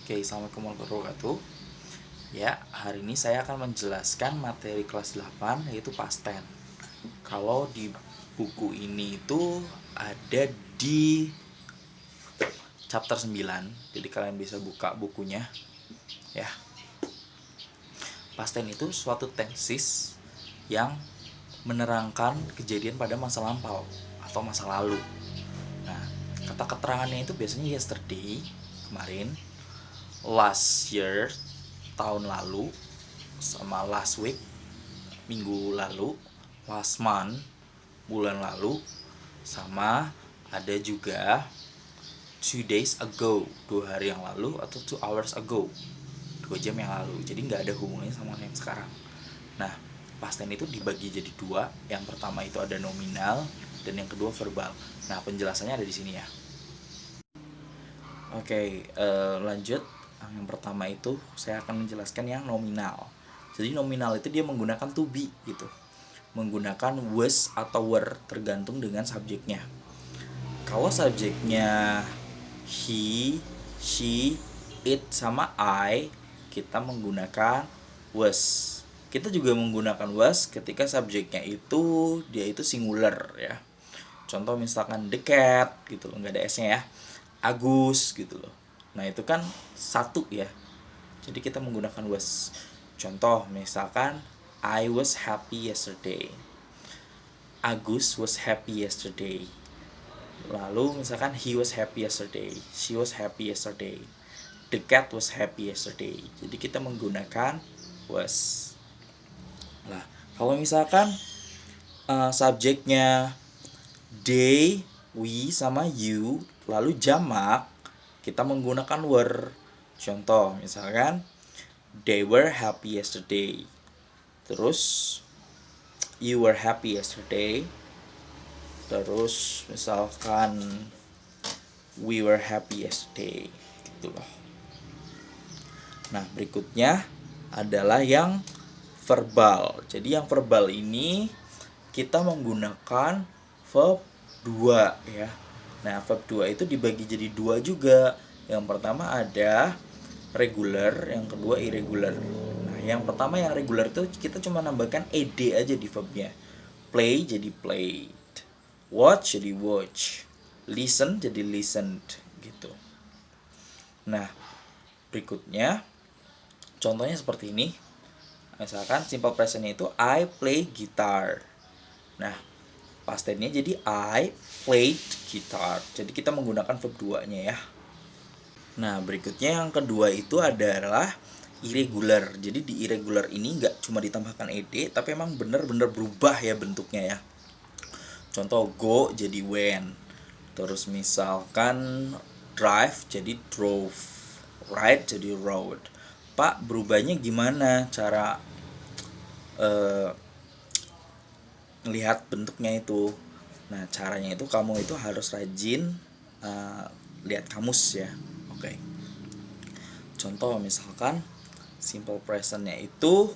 Oke, assalamualaikum warahmatullahi wabarakatuh. Ya, hari ini saya akan menjelaskan materi kelas 8 yaitu past tense. Kalau di buku ini itu ada di chapter 9, jadi kalian bisa buka bukunya ya. Past tense itu suatu tenses yang menerangkan kejadian pada masa lampau atau masa lalu. Nah, kata keterangannya itu biasanya yesterday, kemarin, last year, tahun lalu, sama last week, minggu lalu, last month, bulan lalu, sama ada juga 2 days ago, 2 hari yang lalu, atau 2 hours ago, 2 jam yang lalu. Jadi nggak ada hubungannya sama yang sekarang. Nah, past tense itu dibagi jadi dua. Yang pertama itu ada nominal dan yang kedua verbal. Nah, penjelasannya ada di sini ya. Oke, lanjut. Yang pertama itu saya akan menjelaskan yang nominal. Jadi nominal itu dia menggunakan to be gitu, menggunakan was atau were tergantung dengan subjeknya. Kalau subjeknya he, she, it sama I, kita menggunakan was. Kita juga menggunakan was ketika subjeknya itu dia itu singular ya. Contoh misalkan the cat gitu loh, nggak ada s-nya ya. Agus gitu loh. Nah itu kan satu ya. Jadi kita menggunakan was. Contoh misalkan I was happy yesterday. Agus was happy yesterday. Lalu misalkan he was happy yesterday, she was happy yesterday, the cat was happy yesterday. Jadi kita menggunakan was. Nah, kalau misalkan subjeknya they, we sama you, lalu jamak, kita menggunakan were. Contoh misalkan they were happy yesterday. Terus you were happy yesterday. Terus misalkan we were happy yesterday gitu loh. Nah, berikutnya adalah yang verbal. Jadi yang verbal ini kita menggunakan verb 2 ya. Nah, verb 2 itu dibagi jadi dua juga. Yang pertama ada regular, yang kedua irregular. Nah, yang pertama yang regular itu kita cuma nambahkan ed aja di verbnya. Play jadi played, watch jadi watch, listen jadi listened gitu. Nah, berikutnya contohnya seperti ini. Misalkan simple presentnya itu I play guitar. Nah, past tense-nya jadi I played guitar. Jadi kita menggunakan verb 2-nya ya. Nah, berikutnya yang kedua itu adalah irregular. Jadi di irregular ini nggak cuma ditambahkan ed, tapi emang bener-bener berubah ya bentuknya ya. Contoh go jadi went. Terus misalkan drive jadi drove, ride jadi rode. Pak, berubahnya gimana cara lihat bentuknya itu? Nah, caranya itu kamu itu harus rajin lihat kamus ya. Oke. Contoh misalkan simple presentnya itu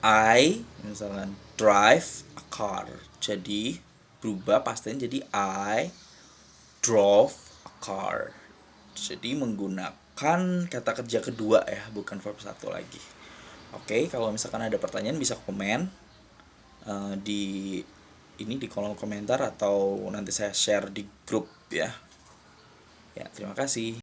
I misalkan drive a car. Jadi berubah pastinya jadi I drove a car. Jadi menggunakan kata kerja kedua ya, bukan verb satu lagi. Oke, kalau misalkan ada pertanyaan bisa komen di kolom komentar atau nanti saya share di grup ya. Ya, terima kasih.